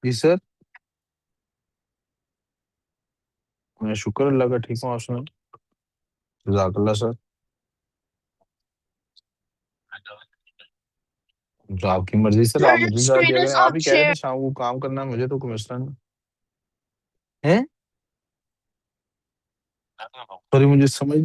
जी sir. मैं शुक्र अल्लाह का ठीक हूँ, आप सुनाओ। जज़ाकल्लाह सर। जो आपकी मर्जी सर, आप मुझे Let's जा दिया trainers करें। आप up ही कह रहे share. थे शाम को काम करना है, मुझे तो कमिश्नर है। सॉरी, मुझे समझ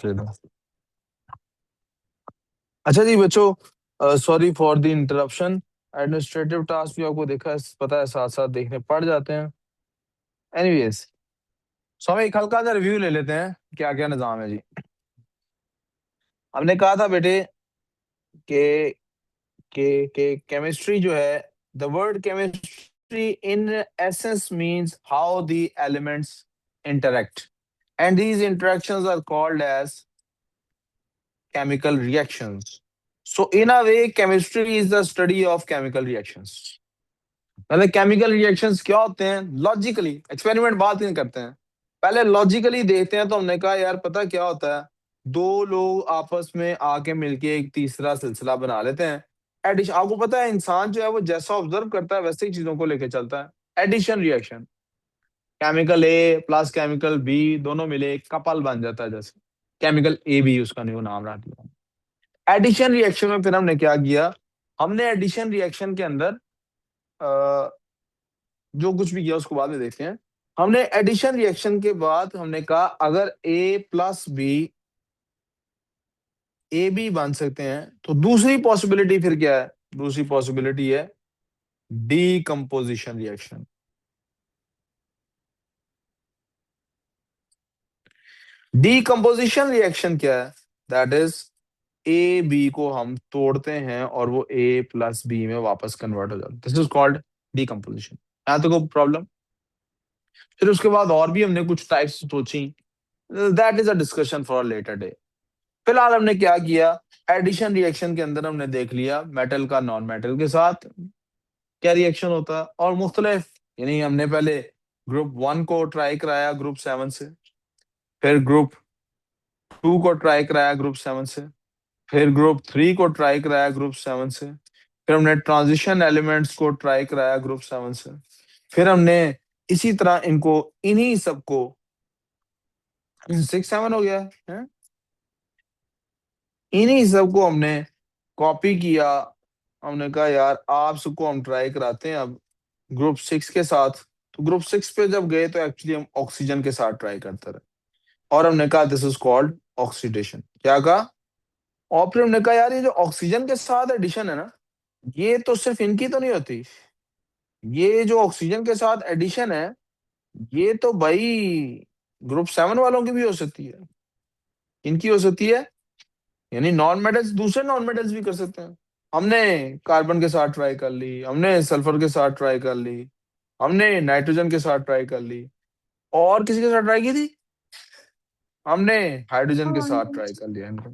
ले लो। अच्छा जी बच्चों, sorry for the interruption. Administrative task भी आपको देखा है, पता है, साथ साथ देखने पड़ जाते हैं। एनीवेज, सो हम एक हल्का सा रिव्यू ले लेते हैं, क्या क्या निजाम है जी। हमने कहा था बेटे कि केमिस्ट्री जो है, the word chemistry in essence means how the elements interact, and these interactions are called as chemical reactions. So in a way, chemistry is the study of chemical reactions. मतलब केमिकल रिएक्शंस क्या होते हैं, logically experiment बाद में करते हैं, पहले logically देखते हैं। तो हमने कहा यार पता क्या होता है, दो लोग आपस में आके मिलके एक तीसरा सिलसिला बना लेते हैं। एडिशन, आपको पता है इंसान जो है वो जैसा ऑब्जर्व करता है वैसे ही चीजों को लेके चलता है। एडिशन रिएक्शन, केमिकल ए प्लस केमिकल बी दोनों मिले एक कपल बन जाता है, जैसे केमिकल ए बी उसका न्यू नाम रख दिया। एडिशन रिएक्शन में फिर हमने क्या किया, हमने एडिशन रिएक्शन के अंदर जो कुछ भी किया उसको बाद में देखते हैं। हमने एडिशन रिएक्शन के बाद हमने कहा अगर ए प्लस बी ए बी बन सकते हैं तो दूसरी पॉसिबिलिटी फिर क्या है, दूसरी पॉसिबिलिटी है डीकंपोजिशन रिएक्शन। डीकंपोजिशन रिएक्शन क्या है, दैट इज ए बी को हम तोड़ते हैं और वो ए प्लस बी में वापस कन्वर्ट हो जाता है। This is called decomposition. यहाँ तो कोई प्रॉब्लम। फिर उसके बाद और भी हमने कुछ टाइप्स सोची, that is a discussion for later day. फिलहाल हमने क्या किया, एडिशन रिएक्शन के अंदर हमने देख लिया मेटल का नॉन मेटल के साथ क्या रिएक्शन होता है और मुख्तलिफ, यानी हमने पहले ग्रुप 1 को ट्राई कराया ग्रुप 7 से, फिर ग्रुप 2 को ट्राई कराया ग्रुप 7 से, फिर ग्रुप 3 को ट्राई कराया ग्रुप 7 से, फिर हमने ट्रांजिशन एलिमेंट्स को ट्राई कराया ग्रुप 7 से, फिर हमने इसी तरह इनको इन्हीं सबको 6 7 हो गया है, इन्हीं सबको हमने कॉपी किया। हमने कहा यार आप सबको हम ट्राई कराते हैं अब ग्रुप 6 के साथ। तो ग्रुप 6 पे जब गए तो एक्चुअली हम ऑक्सीजन के साथ ट्राई करते रहे और हमने कहा दिस इज कॉल्ड ऑक्सीडेशन। क्या कहा, और फिर हमने कहा यार ये जो ऑक्सीजन के साथ एडिशन है ना, ये तो सिर्फ इनकी तो नहीं होती, ये जो ऑक्सीजन के साथ एडिशन है ये तो भाई ग्रुप 7 वालों की भी हो सकती है। इनकी हो सकती है, यानी नॉन मेटल्स दूसरे नॉन मेटल्स भी कर सकते हैं। हमने कार्बन के साथ ट्राई कर ली, हमने सल्फर के साथ ट्राई कर ली, हमने नाइट्रोजन के साथ ट्राई कर ली, और किसी के साथ ट्राई की थी, हमने हाइड्रोजन के साथ ट्राई कर लिया इनको।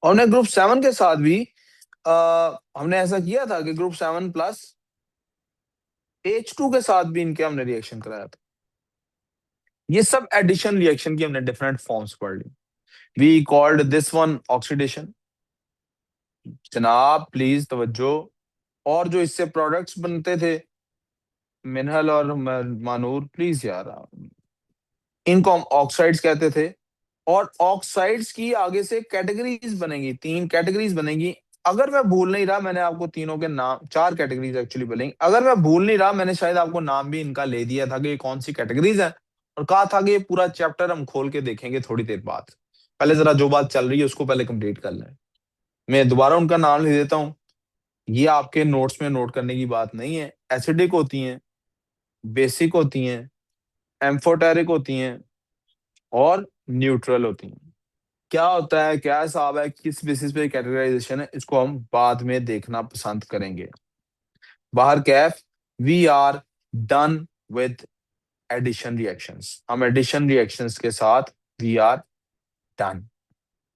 और हमने ग्रुप 7 के साथ भी हमने ऐसा किया था कि ग्रुप 7 प्लस H2 के साथ भी इनके हमने रिएक्शन कराया था। ये सब एडिशन रिएक्शन की हमने डिफरेंट फॉर्म्स पढ़ ली। We called this one oxidation. जनाब प्लीज तवज्जो। और जो इससे प्रोडक्ट्स बनते थे, मिनहल और मानूर प्लीज यार, इनको हम ऑक्साइड्स कहते थे। और ऑक्साइड्स की आगे से कैटेगरीज बनेगी, 3 कैटेगरीज बनेगी। अगर मैं भूल नहीं रहा, मैंने आपको तीनों के नाम, चार कैटेगरीज एक्चुअली बोलेंगे, अगर मैं भूल नहीं रहा, मैंने शायद आपको नाम भी इनका ले दिया था कि ये कौन सी कैटेगरीज है, और कहा था कि ये पूरा चैप्टर हम खोल के देखेंगे थोड़ी देर बाद। पहले जरा जो बात चल रही है उसको पहले कंप्लीट कर लें। मैं दोबारा उनका नाम ले देता हूँ। ये आपके नोट्स में नोट करने की बात नहीं है। एसिडिक होती हैं, बेसिक होती हैं, एम्फोटेरिक होती हैं, और न्यूट्रल होती हैं। क्या होता है, क्या हिसाब है, किस बेसिस पे कैटेगराइजेशन है, इसको हम बाद में देखना पसंद करेंगे। बाहर कैफ, we are done with addition reactions, हम एडिशन रिएक्शंस के साथ वी आर डन।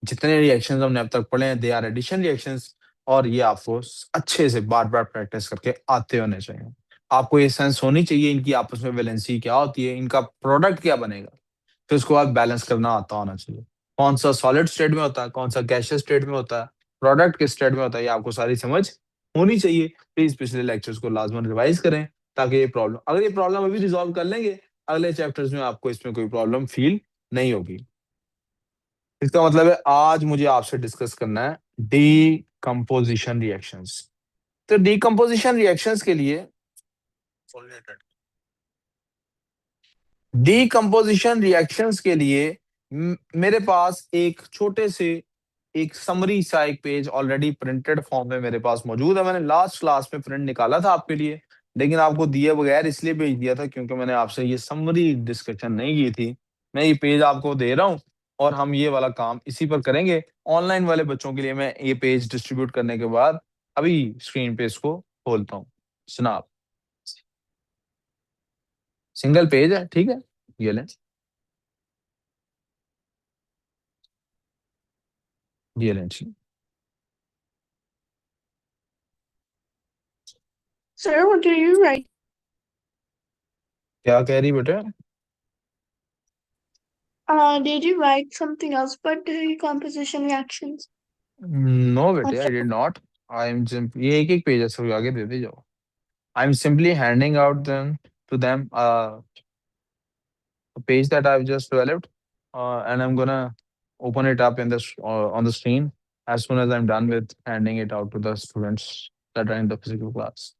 जितने रिएक्शंस हमने अब तक पढ़े हैं दे आर एडिशन रिएक्शंस, और ये आपको अच्छे से बार बार प्रैक्टिस करके आते होने चाहिए। आपको ये सेंस होनी चाहिए इनकी आपस में वैलेंसी क्या होती है, इनका प्रोडक्ट क्या बनेगा, फिर उसको आप बैलेंस करना आता होना चाहिए। कौन सा सॉलिड स्टेट में होता है, कौन सा गैसियस स्टेट में होता है, प्रोडक्ट किस स्टेट में होता है, ये आपको सारी समझ होनी चाहिए। प्लीज पिछले लेक्चर्स को लाजमन रिवाइज करें, ताकि ये प्रॉब्लम, अगर ये प्रॉब्लम अभी रिजॉल्व कर लेंगे, अगले चैप्टर्स में आपको इसमें कोई प्रॉब्लम फील नहीं होगी। इसका मतलब है आज मुझे आपसे डिस्कस करना है डीकम्पोजिशन रिएक्शंस। तो डीकम्पोजिशन रिएक्शंस के लिए, डीकम्पोजिशन रिएक्शंस के लिए मेरे पास एक छोटे से एक समरी सा एक पेज ऑलरेडी प्रिंटेड फॉर्म में मेरे पास मौजूद है। मैंने लास्ट क्लास में प्रिंट निकाला था आपके लिए, लेकिन आपको दिए बगैर इसलिए भेज दिया था क्योंकि मैंने आपसे ये समरी डिस्कशन नहीं की थी। मैं ये पेज आपको दे रहा हूँ, और हम ये वाला काम इसी पर करेंगे। ऑनलाइन वाले बच्चों के लिए मैं ये पेज डिस्ट्रीब्यूट करने के बाद अभी स्क्रीन पे इसको खोलता हूँ। जनाब, सिंगल पेज है, ठीक है, ये लें, ये लें जी। Sir, what do you write? क्या कह रही बेटा? Did you write something else but the composition reactions? No बेटे, अच्छा, I did not. I am ये एक एक पेज है, सब आगे दे दे जाओ। I am simply handing out them to them a page that I've just developed, and I'm gonna open it up in this on the screen as soon as I'm done with handing it out to the students that are in the physical class.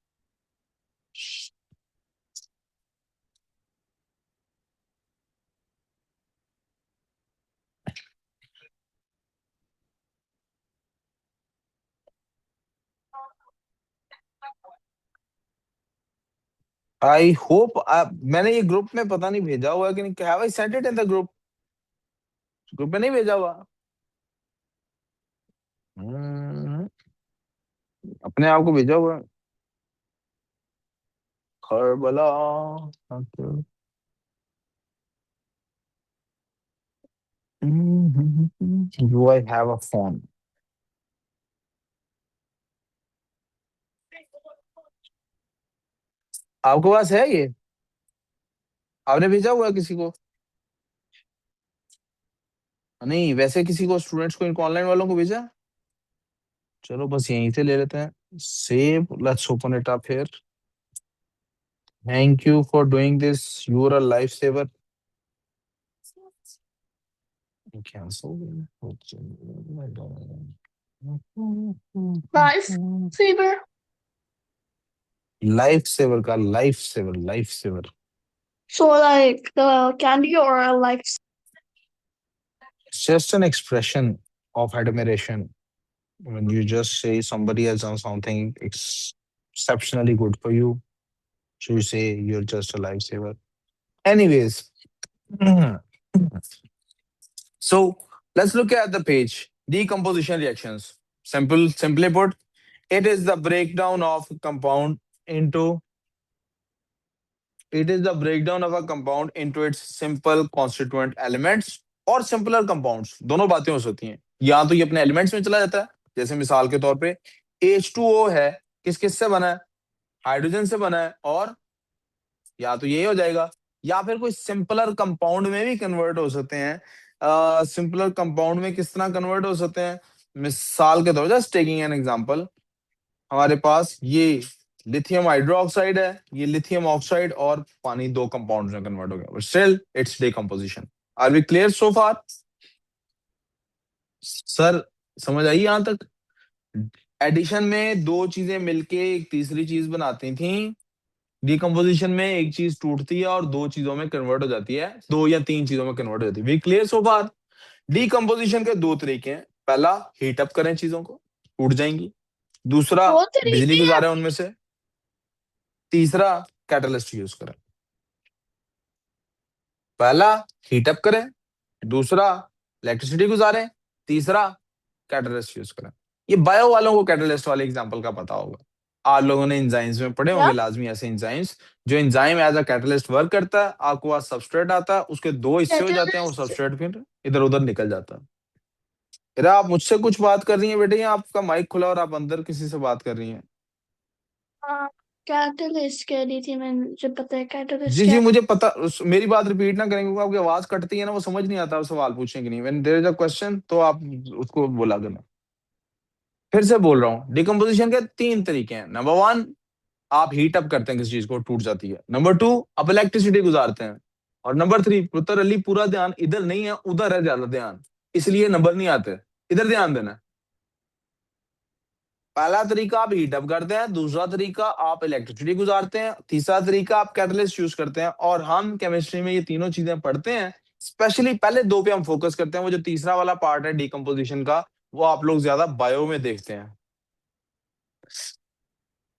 I hope मैंने ये group में पता नहीं भेजा हुआ है कि नहीं, have I sent it in the group? Group में नहीं भेजा हुआ? हम्म, अपने आप को भेजा हुआ है। खरबला, do I have a phone? आपके पास है ये? आपने भेजा हुआ है किसी को? नहीं, वैसे किसी को, स्टूडेंट्स को, इनको ऑनलाइन वालों को भेजा? चलो बस यहीं से ले लेते हैं। Save, let's open it up here. Thank you for doing this, you are a lifesaver. Cancel. life saver. Lifesaver का, lifesaver, lifesaver. So like the candy or a life. Just an expression of admiration when you just say somebody has done something exceptionally good for you, so you say you're just a lifesaver. Anyways, so let's look at the page. Decomposition reactions. Simply put, it is the breakdown of compound into it is the breakdown of a compound into its simple constituent elements और simpler compounds. दोनों बातें हो सकती हैं, या तो ये अपने एलिमेंट्स में चला जाता है, जैसे मिसाल के तौर पे H2O है, किस किस से बना है, हाइड्रोजन से बना है, और या तो ये हो जाएगा, या फिर कोई सिंपलर कंपाउंड में भी कन्वर्ट हो सकते हैं। सिंपलर कंपाउंड में किस तरह कन्वर्ट हो सकते हैं? मिसाल के तौर, जस्ट टेकिंग एन एग्जांपल, हमारे पास ये लिथियम हाइड्रोक्साइड है, ये लिथियम ऑक्साइड और पानी दो कंपाउंड्स में कन्वर्ट हो गया, but still it's decomposition. Are we clear so far? Sir, समझ आई यहां तक? एडिशन में दो चीजें मिलके एक तीसरी चीज बनाती थी, डिकम्पोजिशन में एक चीज टूटती है और दो चीजों में कन्वर्ट हो जाती है, दो या तीन चीजों में कन्वर्ट हो जाती है। We clear so far? Decomposition के दो तरीके हैं, पहला हीट अप करें चीजों को, टूट जाएंगी। दूसरा दो बिजली तरीके हैं। गुजारें उनमें से। तीसरा कैटलिस्ट यूज करें। पहला हीट अप करें, दूसरा इलेक्ट्रिसिटी गुजारें, तीसरा कैटलिस्ट यूज करें। ये बायो वालों को कैटलिस्ट वाले एग्जांपल का पता होगा। आप लोगों ने एंजाइम्स में पढ़े या होंगे लाजमी ऐसे एंजाइम्स, जो enzyme as a catalyst work करता है, आपको पास सबस्ट्रेट आता है, उसके दो हिस्से हो जाते हैं, वो कैटलिस्ट। सबस्ट्रेट फिर इधर उधर निकल जाता है। इरा, आप मुझसे कुछ बात कर रही हैं बेटे, या आपका माइक खुला और आप अंदर किसी से बात कर रही हैं? हाँ, कैटलिस्ट कह रही थी मैं, मुझे पता है कैटलिस्ट जी क्या जी, है। मुझे पता, मेरी बात रिपीट ना करेंगे, क्योंकि आपकी आवाज कटती है ना, वो समझ नहीं आता आप सवाल पूछें कि नहीं। When there is a question तो आप उसको बोला करना। फिर से बोल रहा हूँ, डिकम्पोजिशन के तीन तरीके हैं। नंबर वन, आप हीट अप करते हैं किसी चीज को, टूट जाती है। नंबर टू, आप इलेक्ट्रिसिटी गुजारते हैं। और नंबर थ्री, पुत्र अली पूरा ध्यान इधर नहीं है, उधर है ज्यादा ध्यान, इसलिए नंबर नहीं आते, इधर ध्यान देना है। पहला तरीका आप हीट अप करते हैं, दूसरा तरीका आप इलेक्ट्रिसिटी गुजारते हैं, तीसरा तरीका आप कैटलिस्ट यूज करते हैं। और हम केमिस्ट्री में ये तीनों चीजें पढ़ते हैं, स्पेशली पहले दो पे हम फोकस करते हैं। वो जो तीसरा वाला पार्ट है डिकम्पोजिशन का, वो आप लोग ज्यादा बायो में देखते हैं।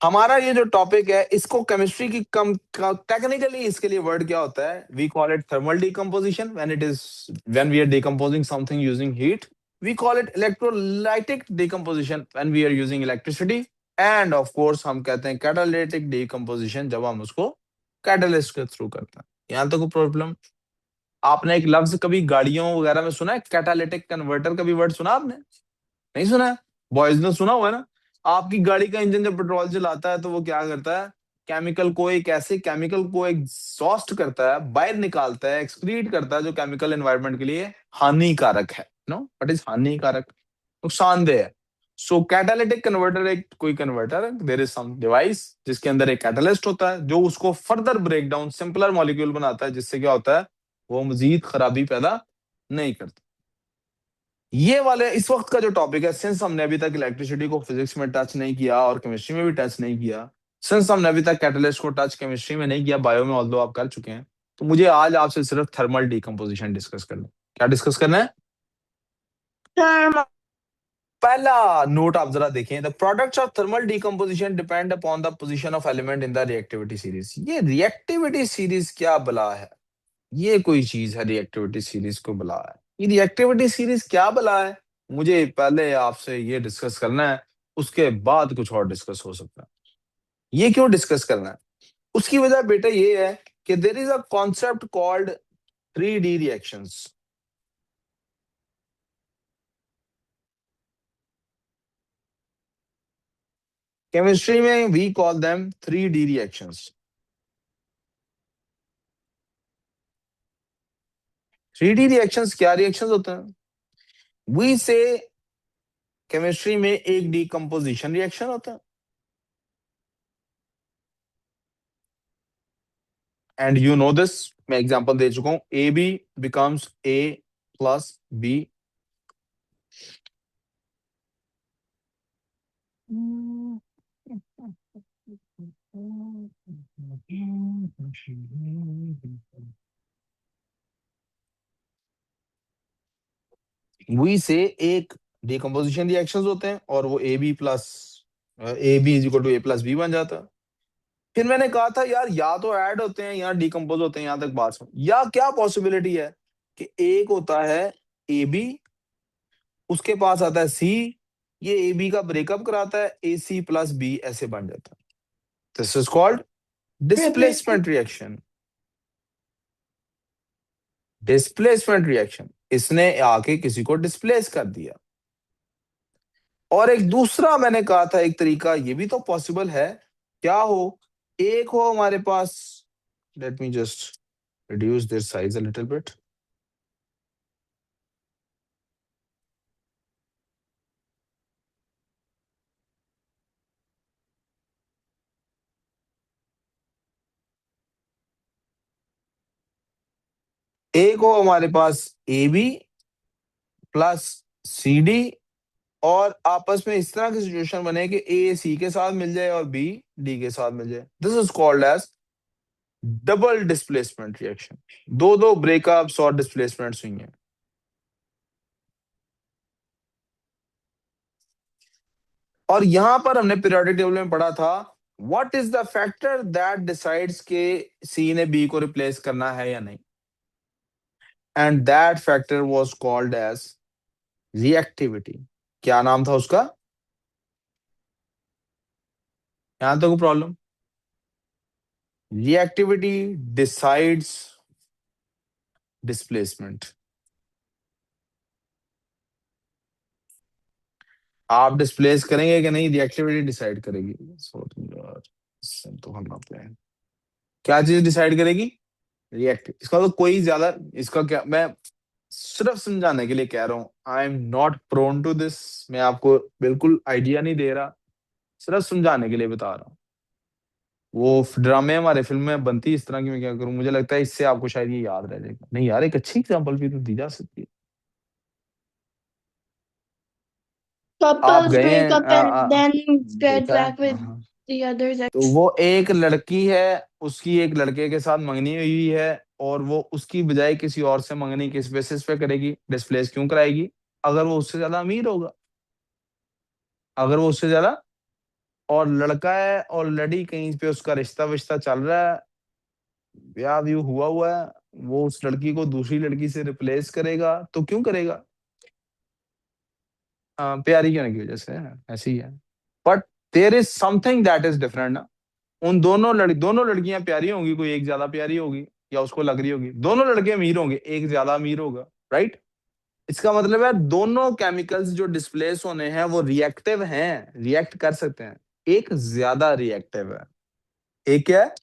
हमारा ये जो टॉपिक है, इसको केमिस्ट्री की कम टेक्निकली इसके लिए वर्ड क्या होता है, we call it thermal decomposition when we are decomposing something using heat. We call it electrolytic decomposition when we are using electricity. And of course हम कहते हैं कैटालिटिक डिकम्पोजिशन जब हम उसको कैटलिस्ट के थ्रू करते हैं। यहां तक कोई प्रॉब्लम? आपने एक लफ्ज कभी गाड़ियों वगैरह में सुना है, कैटालिटिक कन्वर्टर, कभी वर्ड सुना आपने? नहीं सुना है? बॉयज ने सुना हुआ है ना? आपकी गाड़ी का इंजन जब पेट्रोल चलाता है तो वो क्या करता है, केमिकल को एग्जॉस्ट करता है, बाहर निकालता है, एक्सक्रीट करता है, जो केमिकल एनवायरनमेंट के लिए हानिकारक है। नो, वट इज हानिकारक, नुकसानदेह है। सो कैटालिटिक कन्वर्टर एक कोई कन्वर्टर है, देयर इज सम डिवाइस जिसके अंदर एक कैटलिस्ट होता है, जो उसको further break down simpler molecule बनाता है, जिससे क्या होता है, वो मजीद खराबी पैदा नहीं करता। ये वाले इस वक्त का जो टॉपिक है, सिंस हमने अभी तक इलेक्ट्रिसिटी को फिजिक्स में टच नहीं किया और केमिस्ट्री में भी टच नहीं किया, सिंस हमने अभी तक कैटलिस्ट को टच केमिस्ट्री में नहीं किया, बायो में ऑल्दो आप कर चुके हैं, तो मुझे आज आपसे सिर्फ थर्मल डिकम्पोजिशन डिस्कस करना है। क्या डिस्कस करना है? थर्मल। पहला नोट आप जरा देखें, the products of thermal decomposition depend upon the position of element in the reactivity series. ये रिएक्टिविटी सीरीज क्या बला है? ये कोई चीज है रिएक्टिविटी सीरीज को बुला है? ये रिएक्टिविटी सीरीज क्या बुला है? मुझे पहले आपसे ये डिस्कस करना है, उसके बाद कुछ और डिस्कस हो सकता है। ये क्यों डिस्कस करना है? उसकी वजह बेटा ये है कि there is a concept called 3D reactions. Chemistry में we call them 3D reactions. 3D reactions क्या रिएक्शंस होते हैं? वी से केमिस्ट्री में एक डिकम्पोजिशन रिएक्शन होता है, एंड यू नो दिस, मैं एग्जांपल दे चुका हूं, A B becomes A plus B. वी से एक डिकम्पोजिशन रिएक्शंस होते हैं और वो A B is equal to A plus B बन जाता है। फिर मैंने कहा था यार, या तो ऐड होते हैं या डिकम्पोज होते हैं, यहां तक बात सुन, या क्या पॉसिबिलिटी है कि एक होता है ए बी, उसके पास आता है सी, ये ए बी का ब्रेकअप कराता है, ए सी प्लस बी ऐसे बन जाता है। This is called replacement. Displacement reaction. Displacement reaction, इसने आके किसी को डिस्प्लेस कर दिया। और एक दूसरा मैंने कहा था एक तरीका ये भी तो पॉसिबल है, क्या हो, एक हो हमारे पास, let me just reduce this size a little bit. एक हो हमारे पास A B plus C D और आपस में इस तरह की सिचुएशन बने कि ए सी के साथ मिल जाए और बी डी के साथ मिल जाए, this is called as double displacement reaction. दो दो ब्रेकअप्स और डिस्प्लेसमेंट्स हुई हैं। और यहां पर हमने पीरियोडिक टेबल में पढ़ा था, what is the factor that decides के सी ने बी को रिप्लेस करना है या नहीं, and that factor was called as reactivity. क्या नाम था उसका? यहां तक प्रॉब्लम? Reactivity decides displacement. आप डिस्प्लेस करेंगे कि नहीं, रिएक्टिविटी डिसाइड करेगी। यार तो हम आपते हैं, क्या चीज डिसाइड करेगी? रिएक्ट। इसका तो कोई ज्यादा, इसका क्या, मैं सिर्फ समझाने के लिए कह रहा हूँ, I am not prone to this. मैं आपको बिल्कुल आइडिया नहीं दे रहा, सिर्फ समझाने के लिए बता रहा हूँ। वो ड्रामे हमारे फिल्म में बनती है इस तरह की, मैं क्या करूँ, मुझे लगता है इससे आपको शायद ये याद रह जाएगा। नहीं यार, एक अच्छी एग्जांपल भी तो दी जा सकती है। आप Couples गए break हैं up and then get देखा है, back with हाँ। the other's तो ex. वो एक लड़की है, उसकी एक लड़के के साथ मंगनी हुई है, और वो उसकी बजाय किसी और से मंगनी किस बेसिस पे करेगी, डिस्प्लेस क्यों कराएगी? अगर वो उससे ज्यादा अमीर होगा, अगर वो उससे ज्यादा, और लड़का है ऑलरेडी कहीं पे उसका रिश्ता विश्ता चल रहा है, ब्याह व्यू हुआ हुआ है, वो उस लड़की को दूसरी लड़की से रिप्लेस करेगा तो क्यों करेगा? प्यारी होने की वजह से, ऐसी ही है। But there is something that is different ना। उन दोनों लड़कियां प्यारी होंगी, कोई एक ज्यादा प्यारी होगी या उसको लग रही होगी, दोनों लड़के अमीर होंगे, एक ज्यादा अमीर होगा, राइट? इसका मतलब है दोनों केमिकल्स जो डिस्प्लेस होने हैं वो रिएक्टिव हैं, रिएक्ट कर सकते हैं। एक ज्यादा रिएक्टिव है, एक क्या है?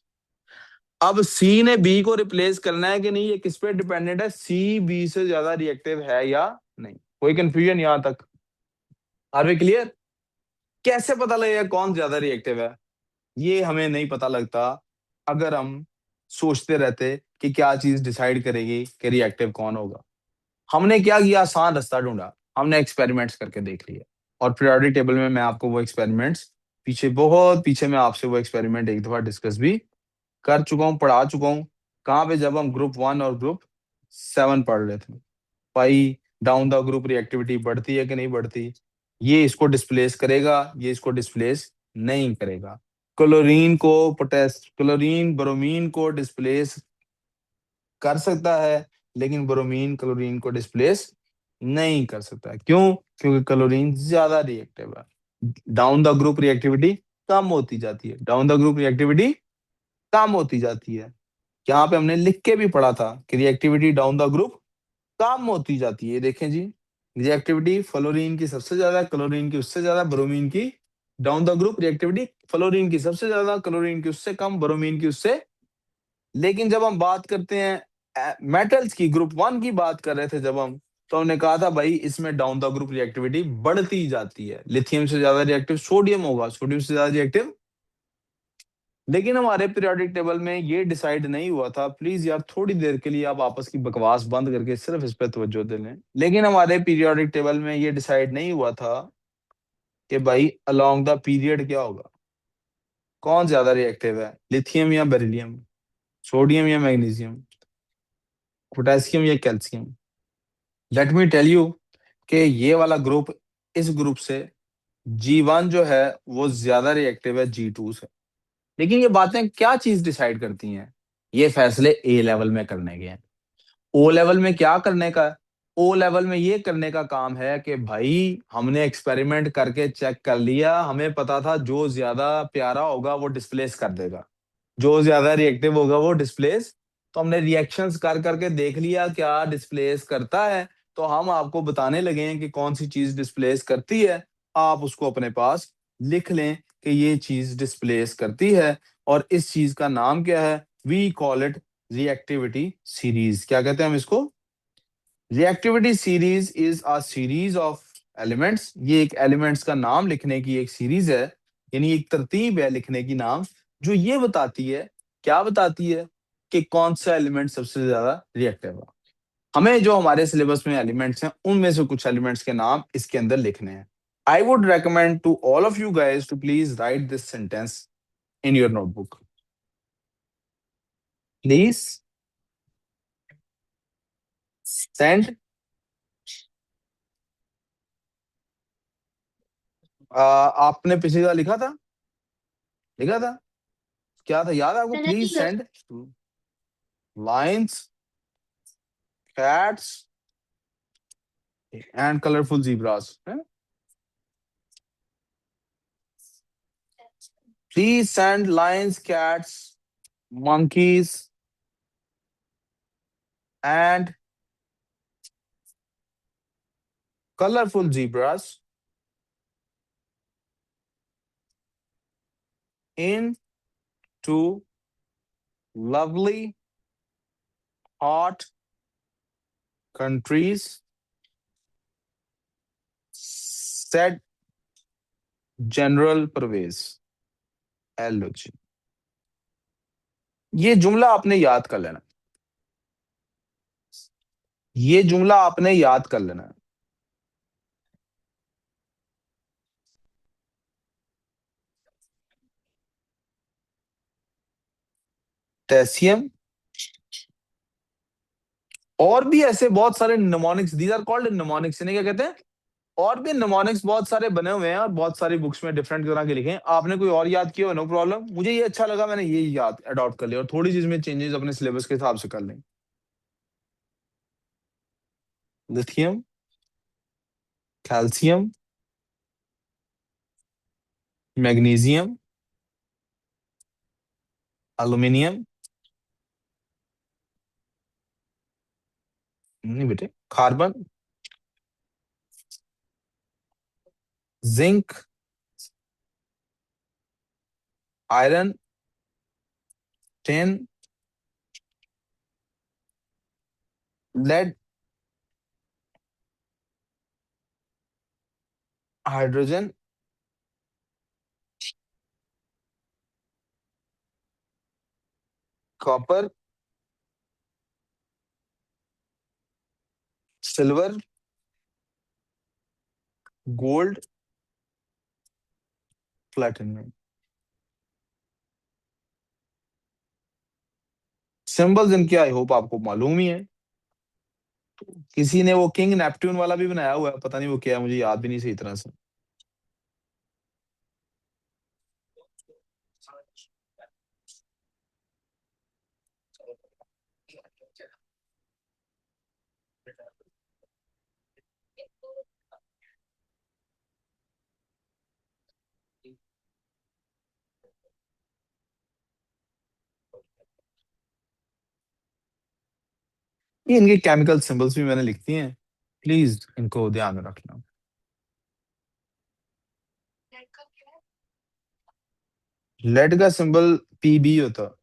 अब सी ने बी को रिप्लेस करना है कि नहीं, ये किस पे डिपेंडेंट है? सी बी से ज्यादा रिएक्टिव है या नहीं? कोई कंफ्यूजन यहां तक? Are we clear? कैसे पता लगेगा कौन ज्यादा रिएक्टिव है? ये हमें नहीं पता लगता अगर हम सोचते रहते कि क्या चीज डिसाइड करेगी कि रिएक्टिव कौन होगा। हमने क्या किया, आसान रास्ता ढूंढा, हमने एक्सपेरिमेंट्स करके देख लिए। और पीरियोडिक टेबल में मैं आपको वो एक्सपेरिमेंट्स पीछे, बहुत पीछे, मैं आपसे वो एक्सपेरिमेंट एक दफा डिस्कस भी कर चुका हूँ, पढ़ा चुका हूँ। कहाँ पे? जब हम ग्रुप 1 और ग्रुप 7 पढ़ रहे थे भाई। डाउन द ग्रुप रिएक्टिविटी बढ़ती है कि नहीं बढ़ती? ये इसको डिस्प्लेस करेगा, ये इसको डिस्प्लेस नहीं करेगा। क्लोरीन ब्रोमीन को डिस्प्लेस कर सकता है, लेकिन ब्रोमीन क्लोरीन को डिस्प्लेस नहीं कर सकता है। क्यों? क्योंकि क्लोरीन ज्यादा रिएक्टिव है। डाउन द ग्रुप रिएक्टिविटी कम होती जाती है, डाउन द ग्रुप रिएक्टिविटी कम होती जाती है। यहाँ पे हमने लिख के भी पढ़ा था कि रिएक्टिविटी डाउन द ग्रुप कम होती जाती है। देखें जी, रिएक्टिविटी फ्लोरीन की सबसे ज्यादा, क्लोरीन की उससे ज्यादा, ब्रोमीन की, down the group reactivity fluorine की सबसे ज्यादा, क्लोरीन की उससे कम, ब्रोमीन की उससे। लेकिन जब हम बात करते हैं मेटल्स की, ग्रुप 1 की बात कर रहे थे जब हम, तो हमने कहा था भाई इसमें डाउन द ग्रुप रिएक्टिविटी बढ़ती जाती है। लिथियम से ज्यादा रिएक्टिव सोडियम होगा, सोडियम से ज्यादा रिएक्टिव। लेकिन हमारे पीरियोडिक टेबल में ये डिसाइड नहीं हुआ था। प्लीज यार थोड़ी देर के लिए आप आपस की बकवास बंद करके सिर्फ इस पे तवज्जो दे लें। लेकिन हमारे पीरियोडिक टेबल में ये डिसाइड नहीं हुआ था कि भाई अलोंग द पीरियड क्या होगा, कौन ज्यादा रिएक्टिव है, लिथियम या बेरिलियम, सोडियम या मैग्नीशियम, पोटेशियम या calcium. Let me tell you कि ये वाला ग्रुप, इस ग्रुप से G1 जो है वो ज्यादा रिएक्टिव है G2 से। लेकिन ये बातें क्या चीज डिसाइड करती हैं? ये फैसले ए लेवल में करने के हैं। ओ लेवल में क्या करने का है? ओ लेवल में ये करने का काम है कि भाई हमने एक्सपेरिमेंट करके चेक कर लिया, हमें पता था जो ज्यादा प्यारा होगा वो डिस्प्लेस कर देगा, जो ज्यादा रिएक्टिव होगा वो डिस्प्लेस। तो हमने रिएक्शंस कर करके देख लिया क्या डिस्प्लेस करता है। तो हम आपको बताने लगे हैं कि कौन सी चीज डिस्प्लेस करती है। आप उसको अपने पास लिख लें कि ये चीज डिस्प्लेस करती है, और इस चीज का नाम क्या है? We call it reactivity series. क्या कहते हैं हम इसको? Reactivity series is a series of elements. ये एक एलिमेंट्स का नाम लिखने की एक सीरीज है, यानी एक तरतीब है लिखने की नाम, जो ये बताती है, क्या बताती है, कि कौन सा एलिमेंट सबसे ज्यादा रिएक्टिव है। हमें जो हमारे सिलेबस में एलिमेंट्स हैं उनमें से कुछ एलिमेंट्स के नाम इसके अंदर लिखने हैं। I would recommend to all of you guys to please write this sentence in your notebook. Please send. आपने पिछली बार लिखा था, लिखा था, क्या था याद है आपको? मैंने प्लीज नहीं कर send lions, cats, and colorful zebras. Please send lions, cats, monkeys, and colorful zebras into lovely, hot countries, said General Pervez. Hello जी, ये जुमला आपने याद कर लेना, ये जुमला आपने याद कर लेना। टेसियम और भी ऐसे बहुत सारे mnemonics, these are called mnemonics, इन्हें क्या कहते हैं? और भी निमोनिक्स बहुत सारे बने हुए हैं और बहुत सारी बुक्स में डिफरेंट तरह के लिखे हैं। आपने कोई और याद किया हो, नो प्रॉब्लम, मुझे ये अच्छा लगा, मैंने ये याद अडॉप्ट कर लिया और थोड़ी चीज में चेंजेस अपने सिलेबस के हिसाब से कर लें। लिथियम, कैल्शियम, मैग्नीशियम, एल्यूमिनियम, नहीं बेटे, carbon, zinc, iron, tin, lead, hydrogen, copper, silver, gold, platinum. Symbols इनके आई होप आपको मालूम ही है। किसी ने वो किंग नेपट्टून वाला भी बनाया हुआ है, पता नहीं वो क्या है, मुझे याद भी नहीं सही तरह से। ये इनके केमिकल सिंबल्स भी मैंने लिख दिए हैं, प्लीज इनको ध्यान में रखना। लेड का सिंबल पीबी होता है।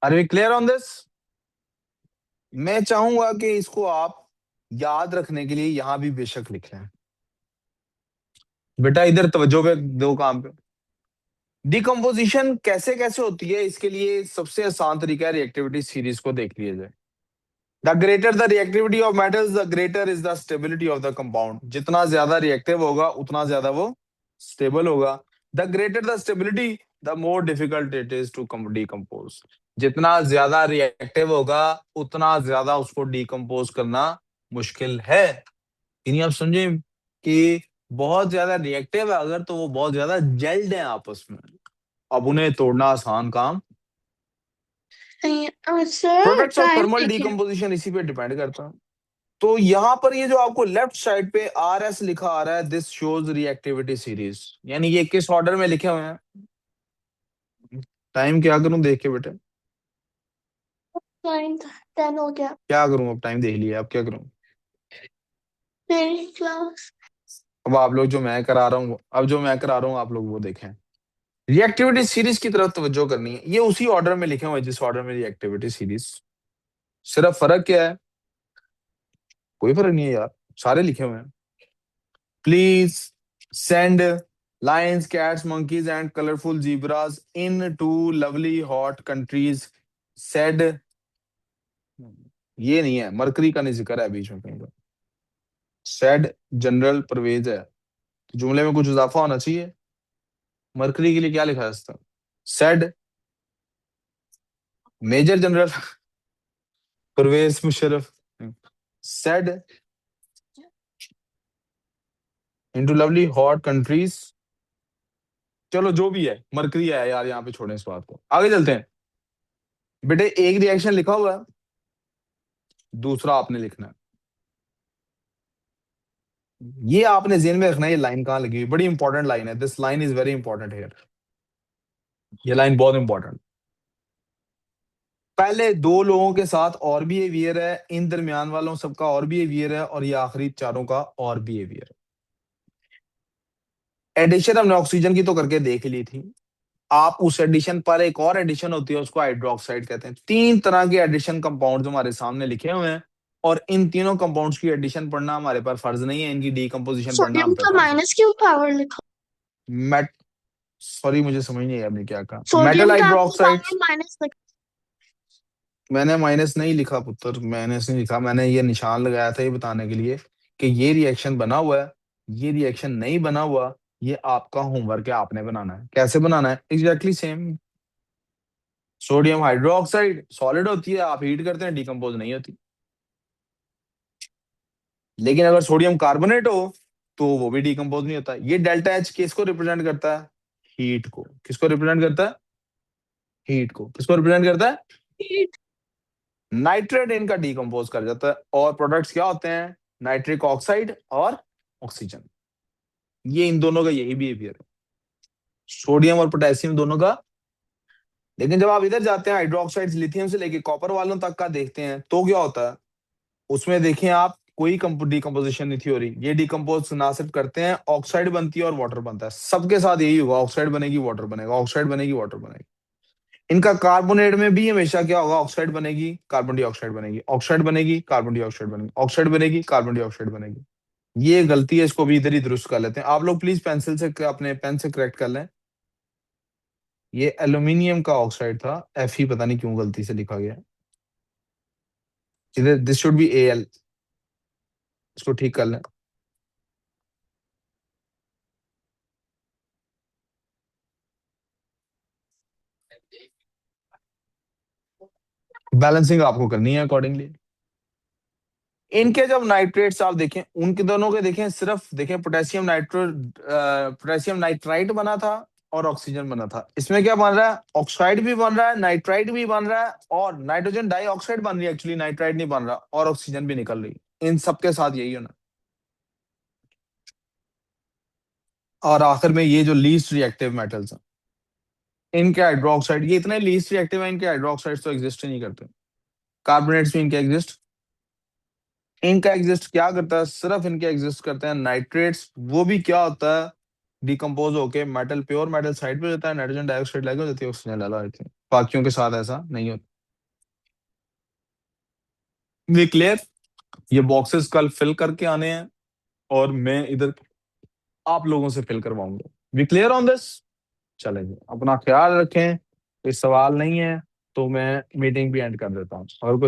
Are we clear on this? मैं चाहूंगा कि इसको आप याद रखने के लिए यहां भी बेशक लिख लें। बेटा इधर तवज्जो पे दो काम पे। डिकम्पोजिशन कैसे कैसे होती है, इसके लिए सबसे आसान तरीका है रिएक्टिविटी सीरीज को देख लिया जाए। The greater the reactivity of metals, the greater is the stability of the compound. जितना ज्यादा रिएक्टिव होगा उतना ज्यादा वो स्टेबल होगा। The greater the stability, the more difficult it is to decompose. जितना ज्यादा रिएक्टिव होगा उतना ज्यादा उसको डिकम्पोज करना मुश्किल है। यानी आप समझे कि बहुत ज्यादा रिएक्टिव है अगर, तो वो बहुत ज्यादा जेल्ड है आपस में, अब उन्हें तोड़ना आसान काम। Sir products of time thermal देखिए। डिकम्पोजिशन इसी पे डिपेंड करता है। तो यहाँ पर ये जो आपको लेफ्ट साइड पे आर एस लिखा आ रहा है, दिस शोज रिएक्टिविटी सीरीज, यानी ये किस ऑर्डर में लिखे हुए हैं। टाइम क्या करूं देख के बेटे, टाइम 10 हो गया। क्या करूं, अब टाइम देख लिया, अब क्या करूं। मेरी क्लास। अब आप लोग जो मैं करा रहा हूँ, अब जो मैं करा रहा हूँ आप लोग वो देखें। रिएक्टिविटी सीरीज की तरफ तवज्जो करनी है, ये उसी ऑर्डर में लिखे हुए हैं जिस ऑर्डर में रिएक्टिविटी सीरीज। सिर्फ फर्क क्या है, कोई फर्क नहीं है यार, सारे लिखे हुए हैं। Please send lions, cats, monkeys and colorful zebras in to lovely hot countries said, ये नहीं है, मरकरी का नहीं जिक्र है बीच में कहीं पर। said जनरल परवेज है, तो जुमले में कुछ इजाफा होना चाहिए। मरकरी के लिए क्या लिखा है इसका, said major general Parvez Musharraf, said into lovely hot countries। चलो जो भी है, मरकरी है यार, यहाँ पे छोड़ें इस बात को, आगे चलते हैं। बेटे एक रिएक्शन लिखा हुआ है, दूसरा आपने लिखना है। ये आपने जेहन में रखना है, ये लाइन कहाँ लगी हुई, बड़ी इंपॉर्टेंट लाइन है, this line is very important here. ये लाइन बहुत इंपॉर्टेंट। पहले दो लोगों के साथ और बिहेवियर है, इन दरमियान वालों सबका और बिहेवियर है, और ये आखिरी चारों का और बिहेवियर है। एडिशन हमने ऑक्सीजन की तो करके देख ली थी। आप उस एडिशन पर एक और एडिशन होती है, उसको हाइड्रोक्साइड कहते हैं। तीन तरह के एडिशन कंपाउंड्स हमारे सामने लिखे हुए हैं, और इन तीनों कंपाउंड्स की एडिशन पढ़ना हमारे पर फर्ज नहीं है, इनकी डीकंपोजिशन पढ़ना सोडियम हम पे का फर्ज है। माइनस क्यों पावर लिखा? मेट सॉरी मुझे समझ नहीं आया आपने क्या कहा, मेटल सोडियम का आपके हाइड्रोक्साइड। सामने माइनस लिखा। मैंने माइनस नहीं लिखा पुत्र, माइनस नहीं लिखा, मैंने ये निशान लगाया था ये बताने के लिए कि ये रिएक्शन बना हुआ है, ये रिएक्शन नहीं बना हुआ, ये आपका होमवर्क है, आपने बनाना है। कैसे बनाना है, exactly same. Sodium hydroxide solid होती है, आप हीट करते हैं डिकम्पोज नहीं होती। लेकिन अगर सोडियम कार्बोनेट हो तो वो भी डिकम्पोज नहीं होता। ये डेल्टा एच किसको रिप्रेजेंट करता है, हीट को। किसको रिप्रेजेंट करता है, हीट को। किसको रिप्रेजेंट करता है, नाइट्रेट इनका डिकम्पोज कर जाता है, और प्रोडक्ट्स क्या होते हैं, नाइट्रिक ऑक्साइड और ऑक्सीजन। ये इन दोनों का यही बिहेवियर है, सोडियम और पोटेशियम दोनों का। लेकिन जब आप इधर जाते हैं हाइड्रोक्साइड लिथियम से लेके कॉपर वालों तक का देखते हैं, तो क्या होता है उसमें, देखें आप, कोई डिकम्पोजिशन नहीं थी हो रही। ये डिकम्पोज ना सिर्फ करते हैं, ऑक्साइड बनती है और वाटर बनता है, सबके साथ यही होगा, ऑक्साइड बनेगी वाटर बनेगा, ऑक्साइड बनेगी वाटर बनेगी। इनका कार्बोनेट में भी हमेशा क्या होगा, ऑक्साइड बनेगी कार्बन डाइऑक्साइड बनेगी, ऑक्साइड बनेगी कार्बन डाइऑक्साइड बनेगी, ऑक्साइड बनेगी कार्बन डाइऑक्साइड बनेगी। ये गलती है, इसको भी इधर ही दुरुस्त कर लेते हैं। आप लोग प्लीज पेंसिल से अपने पेन से करेक्ट कर लें। ये एल्यूमिनियम का ऑक्साइड था, एफ ही पता नहीं क्यों गलती से लिखा गया है। इधर this should be A L, इसको ठीक कर लें। बैलेंसिंग आपको करनी है अकॉर्डिंगली। इनके जब नाइट्रेट्स आप देखें, उनके दोनों के देखें, सिर्फ देखें, पोटेशियम नाइट्रेट, पोटेशियम नाइट्राइट बना था और ऑक्सीजन बना था। इसमें क्या बन रहा है, ऑक्साइड भी बन रहा है, नाइट्राइट भी बन रहा है, और नाइट्रोजन डाइऑक्साइड बन रही है, एक्चुअली नाइट्राइट नहीं बन रहा, और ऑक्सीजन भी निकल रही है। इन सबके साथ यही होना। और आखिर में ये जो लीस्ट रिएक्टिव मेटल्स हैं, इनके हाइड्रोक्साइड, ये इतने लीस्ट रिएक्टिव है, इनके हाइड्रोक्साइड तो एग्जिस्ट ही नहीं करते। कार्बोनेट्स भी इनके एग्जिस्ट, इनका एग्जिस्ट क्या करता है, सिर्फ इनके एग्जिस्ट करते हैं नाइट्रेट्स। वो भी क्या होता है, डिकम्पोज होके मेटल, प्योर मेटल साइड पे जाता है, नाइट्रोजन डाइऑक्साइड लगे हो जाती है, ऑक्सीजन लगा होती है। बाकियों के साथ ऐसा नहीं होता। ये क्लियर, ये बॉक्सेस कल फिल करके आने हैं, और मैं इधर आप लोगों से फिल करवाऊंगा। We clear on this. चलेंगे, अपना ख्याल रखें, कोई सवाल नहीं है तो मैं मीटिंग भी एंड कर देता हूँ। और